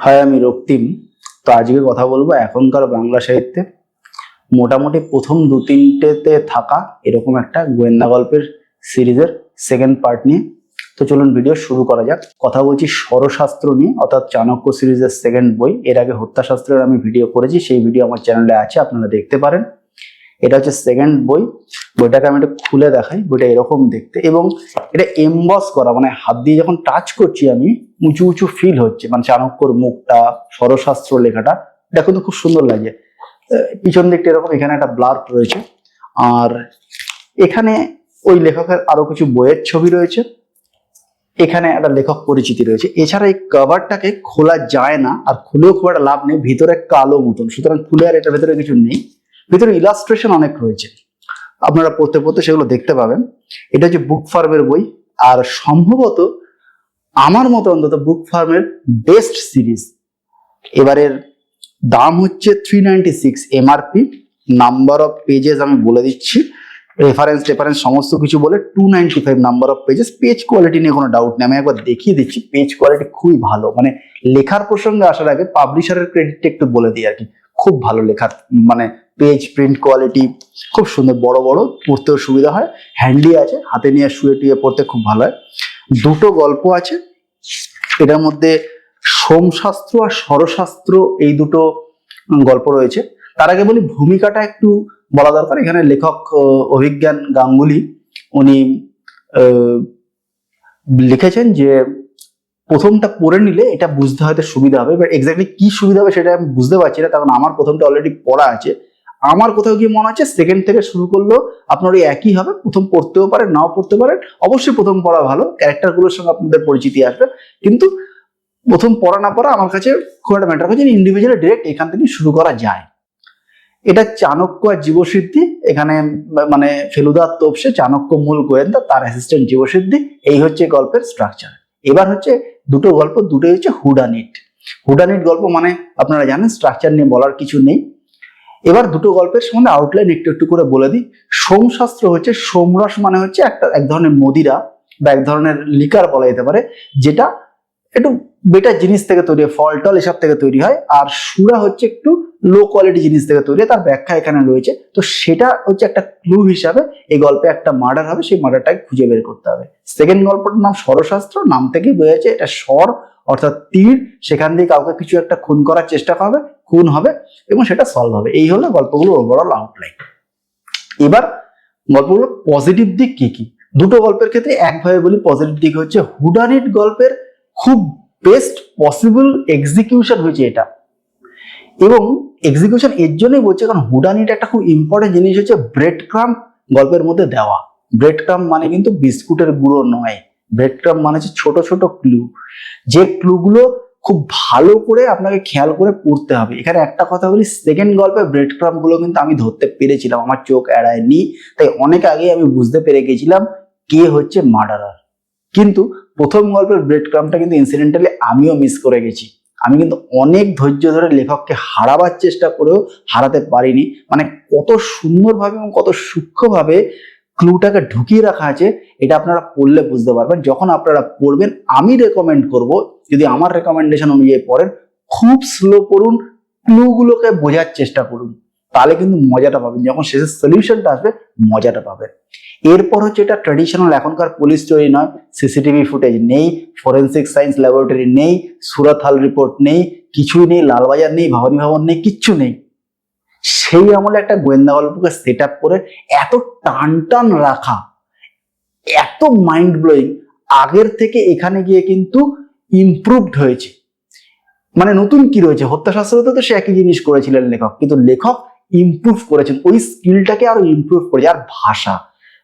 High, আমি রক্তিম। তো আজকে কথা বলবো এখনকার বাংলা সাহিত্যে মোটামুটি প্রথম দু তিনটেতে থাকা এরকম একটা গোয়েন্দা গল্পের সিরিজের সেকেন্ড পার্ট নিয়ে। তো চলুন ভিডিও শুরু করা যাক। কথা বলছি ষড়শাস্ত্র নিয়ে, অর্থাৎ চাণক্য সিরিজের সেকেন্ড বই। এর আগে হত্যাশাস্ত্রের আমি ভিডিও করেছি, সেই ভিডিও আমার চ্যানেলে আছে, আপনারা দেখতে পারেন। এটা হচ্ছে সেকেন্ড বই। বইটাকে আমি একটু খুলে দেখাই। বইটা এরকম দেখতে, এবং এটা এমবস করা, মানে হাত দিয়ে যখন টাচ করছি আমি উঁচু উঁচু ফিল হচ্ছে, মানে চাণক্যর মুখটা, ষড়শাস্ত্র লেখাটা, এটা কিন্তু খুব সুন্দর লাগে। পিছন দিকটা এরকম, এখানে একটা ব্লার্ব রয়েছে, আর এখানে ওই লেখকের আরো কিছু বইয়ের ছবি রয়েছে, এখানে একটা লেখক পরিচিতি রয়েছে। এছাড়া এই কভারটাকে খোলা যায় না, আর খুলেও খুব একটা লাভ নেই, ভিতরে কালো মতন, সুতরাং খুলে আর এটার ভেতরে কিছু নেই। ভিতরে ইলাস্ট্রেশন অনেক রয়েছে, আপনারা পড়তে পড়তে সেগুলো দেখতে পাবেন। এটা হচ্ছে বুক ফার্মের বই, আর সম্ভবত আমার মতো অন্তত বুক ফার্মের বেস্ট সিরিজ। এবারের দাম হচ্ছে 396 এমআরপি। নাম্বার অফ পেজেস আমি বলে দিচ্ছি, রেফারেন্স সমস্ত কিছু বলে 295 number of pages. Page quality নিয়ে কোনো ডাউট নেই, আমি একবার দেখিয়ে দিচ্ছি। পেজ কোয়ালিটি খুবই ভালো, মানে লেখার প্রসঙ্গে আসার আগে পাবলিশারের ক্রেডিটটা একটু বলে দিই আর কি। খুব ভালো লেখার, মানে পেজ প্রিন্ট কোয়ালিটি খুব সুন্দর, বড় বড়, পড়তেও সুবিধা হয়, হ্যান্ডি আছে, হাতে নিয়ে শুয়ে টুয়ে পড়তে খুব ভালো হয়। দুটো গল্প আছে এটার মধ্যে, সোমশাস্ত্র আর ষড়শাস্ত্র, এই দুটো গল্প রয়েছে। তার আগে বলি ভূমিকাটা একটু বলা দরকার। এখানে লেখক অভিজ্ঞান গাঙ্গুলি, উনি লিখেছেন যে প্রথমটা পড়ে নিলে এটা বুঝতে হয়তো সুবিধা হবে, বাট এক্স্যাক্টলি কি সুবিধা হবে সেটা আমি বুঝতে পারছি না, কারণ আমার প্রথমটা অলরেডি পড়া আছে। আমার কোথাও গিয়ে মনে হচ্ছে সেকেন্ড থেকে শুরু করলেও আপনার ওই একই হবে, প্রথম পড়তেও পারেন, নাও পড়তে পারেন। অবশ্যই প্রথম পড়া ভালো, ক্যারেক্টারগুলোর সঙ্গে আপনাদের পরিচিতি আসবে, কিন্তু প্রথম পড়া না পড়া আমার কাছে খুব একটা ম্যাটার করছে। ইন্ডিভিজুয়ালি ডিরেক্ট এখান থেকে শুরু করা যায়। এটা চাণক্য আর জীবসিদ্ধি, এখানে মানে ফেলুদা তোপসে, চাণক্য মূল গোয়েন্দা, তার অ্যাসিস্ট্যান্ট জীবসিদ্ধি, এই হচ্ছে গল্পের স্ট্রাকচার। এবার হচ্ছে দুটো গল্প, দুটোই হচ্ছে হুডানিট। হুডানিট গল্প মানে আপনারা জানেন, স্ট্রাকচার নিয়ে বলার কিছু নেই। এবার দুটো গল্পের সম্বন্ধে আউটলাইন একটু একটু করে বলে দিই। সোমশাস্ত্র হচ্ছে, সোমরস মানে হচ্ছে এক ধরনের মদিরা বা এক ধরনের লিকার বলা যেতে পারে, যেটা একটু বেটার জিনিস থেকে তৈরি হয়, ফল টল এসব থেকে তৈরি হয়। আর সুরা হচ্ছে একটু লো কোয়ালিটি জিনিস থেকে তৈরি হয়, তার ব্যাখ্যা এখানে রয়েছে। তো সেটা হচ্ছে একটা ক্লু হিসাবে এই গল্পে একটা মার্ডার হবে, সেই মার্ডারটাকে খুঁজে বের করতে হবে। সেকেন্ড গল্পটার নাম ষড়শাস্ত্র, নাম থেকেই বোঝা যাচ্ছে এটা স্বর অর্থাৎ তীর, সেখান দিয়ে কাউকে কিছু একটা খুন করার চেষ্টা হবে, খুন হবে এবং সেটা সলভ হবে। এই হলো গল্পগুলোর ওভারঅল আউটলাইন। এবার গল্পগুলোর পজিটিভ দিক কি কি? দুটো গল্পের ক্ষেত্রে একভাবে বলি, পজিটিভ দিক হচ্ছে হুডানিট গল্পের খুব বেস্ট পসিবল এক্সিকিউশন হয়েছে এটা। এবং এক্সিকিউশন এর জন্যই বলছে কারণ হুডানিট একটা খুব ইম্পর্টেন্ট জিনিস হচ্ছে ব্রেড ক্রাম্ব গল্পের মধ্যে দেওয়া। ব্রেড ক্রাম্ব মানে কিন্তু বিস্কুটের গুঁড়ো নয়, ব্রেড ক্রাম্ব মানে হচ্ছে ছোট ছোট ক্লু, যে ক্লুগুলো খুব ভালো করে আপনাকে খেয়াল করে পড়তে হবে। এখানে একটা কথা বলি, সেকেন্ড গল্পে ব্রেড ক্রাম্ব গুলো কিন্তু আমি ধরতে পেরেছিলাম, আমার চোখ এড়ায়নি, তাই অনেক আগে আমি বুঝতে পেরে গেছিলাম কে হচ্ছে মার্ডারার। কিন্তু প্রথম গল্পের ব্রেড ক্রাম্বটা কিন্তু ইনসিডেন্টালি আমিও মিস করে গেছি। আমি কিন্তু অনেক ধৈর্য ধরে লেখককে হারাবার চেষ্টা করেও হারাতে পারিনি। মানে কত সুন্দরভাবে এবং কত সূক্ষ্মভাবে ক্লুটাকে ঢুকিয়ে রাখা আছে, এটা আপনারা পড়লে বুঝতে পারবেন। যখন আপনারা পড়বেন, আমি রেকমেন্ড করব, যদি আমার রেকমেন্ডেশন অনুযায়ী পড়েন, খুব স্লো পড়ুন, ক্লুগুলোকে বোঝার চেষ্টা করুন, তাহলে কিন্তু মজাটা পাবেন। যখন শেষের সলিউশনটা আসবে, মজাটা পাবেন। এরপর হচ্ছে এটা ট্র্যাডিশনাল এখনকার পুলিশ স্টোরি নয়, সিসিটিভি ফুটেজ নেই, ফরেন্সিক সায়েন্স ল্যাবরেটরি নেই, সুরাথাল রিপোর্ট নেই, কিছুই নেই, লালবাজার নেই, ভবানী ভবন নেই, কিচ্ছু নেই। সেই আমলে একটা গোয়েন্দা গল্পকে সেট আপ করে এত টান টান রাখা, এত মাইন্ড ব্লোয়িং, আগের থেকে এখানে গিয়ে কিন্তু ইমপ্রুভড হয়েছে। মানে নতুন কি রয়েছে, হত্যাশাস্ত্রতে তো সে একই জিনিস করেছিলেন লেখক, কিন্তু লেখক ইমপ্রুভ করেছেন, ওই স্কিলটাকে আরো ইমপ্রুভ করেছে। আর ভাষা,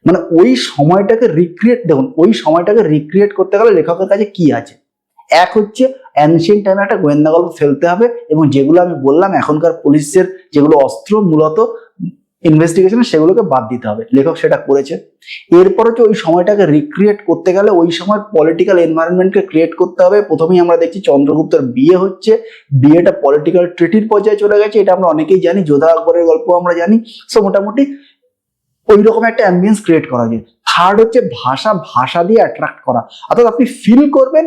মানে ওই সময়টাকে রিক্রিয়েট, দেখুন ওই সময়টাকে রিক্রিয়েট করতে গেলে লেখকের কাছে কি আছে? এক হচ্ছে অ্যানশিয়েন্ট টাইমে একটা গোয়েন্দা গল্প ফেলতে হবে, এবং যেগুলো আমি বললাম এখনকার পুলিশের যেগুলো অস্ত্র মূলত ইনভেস্টিগেশন, সেগুলোকে বাদ দিতে হবে। লেখক সেটা করেছে। এরপর হচ্ছে ওই সময়টাকে রিক্রিয়েট করতে গেলে ওই সময় পলিটিক্যাল এনভায়রনমেন্টকে ক্রিয়েট করতে হবে। প্রথমেই আমরা দেখছি চন্দ্রগুপ্তের বিয়ে হচ্ছে, বিয়েটা পলিটিক্যাল ট্রিটির পর্যায়ে চলে গেছে, এটা আমরা অনেকেই জানি, যোধা আকবরের গল্প আমরা জানি। সো মোটামুটি ওই রকম একটা অ্যাম্বিয়েন্স ক্রিয়েট করা যায়। থার্ড হচ্ছে ভাষা, ভাষা দিয়ে অ্যাট্রাক্ট করা, অর্থাৎ আপনি ফিল করবেন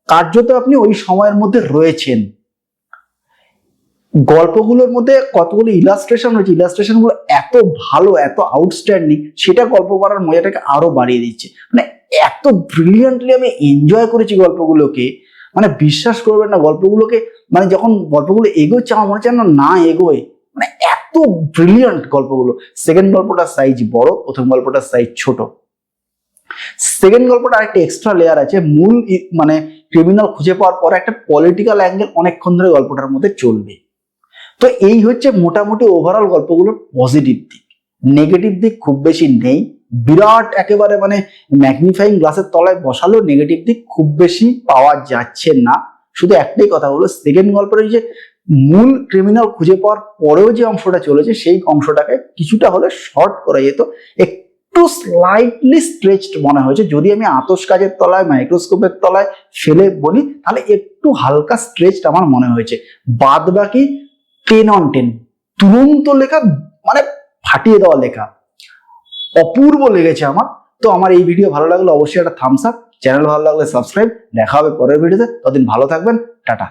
কার্যত আপনি ওই সময়ের মধ্যে রয়েছেন। গল্পগুলোর মধ্যে কতগুলো ইলাস্ট্রেশন রয়েছে, ইলাস্ট্রেশন গুলো এত ভালো, এত আউটস্ট্যান্ডিং, সেটা গল্প পড়ার মজাটাকে আরো বাড়িয়ে দিচ্ছে। মানে এত ব্রিলিয়ান্টলি আমি এনজয় করেছি গল্পগুলোকে, মানে বিশ্বাস করবেন না গল্পগুলোকে, মানে যখন গল্পগুলো এগোচ্ছে আমার মনে হচ্ছে না এগোয়, মানে এত ব্রিলিয়ান্ট গল্পগুলো। সেকেন্ড গল্পটার সাইজ বড়, প্রথম গল্পটার সাইজ ছোট। সেকেন্ড গল্পটা আরেকটা এক্সট্রা লেয়ার আছে, মূল মানে ক্রিমিনাল খুঁজে পাওয়ার পরে একটা পলিটিক্যাল অ্যাঙ্গেল অনেকক্ষণ ধরে গল্পটার মধ্যে চলবে। তো এই হচ্ছে মোটামুটি ওভারঅল গল্পগুলোর পজিটিভ দিক। নেগেটিভ দিক খুব বেশি নেই, বিরাট একেবারে মানে ম্যাগনিফাইং গ্লাসের তলায় বসালেও নেগেটিভ দিক খুব বেশি পাওয়া যাচ্ছে না। শুধু একটাই কথা হলো, সেকেন্ড গল্পের যে মূল ক্রিমিনাল খুঁজে পাওয়ার পরেও যে অংশটা চলেছে সেই অংশটাকে কিছুটা হলে শর্ট করা যেত, একটু স্লাইটলি স্ট্রেচড মনে হয়েছে। যদি আমি আতশ কাচের তলায় মাইক্রোস্কোপের তলায় ফেলে বলি তাহলে একটু হালকা স্ট্রেচড আমার মনে হয়েছে। বাদ বাকি 10 on 10, তুরন্ত লেখা, মানে ফাটিয়ে দেওয়া লেখা, অপূর্ব লেগেছে আমার। তো আমার এই ভিডিও ভালো লাগলে অবশ্যই একটা থামস আপ, চ্যানেল ভালো লাগলে সাবস্ক্রাইব। দেখা হবে পরের ভিডিওতে, ততদিন ভালো থাকবেন, টাটা।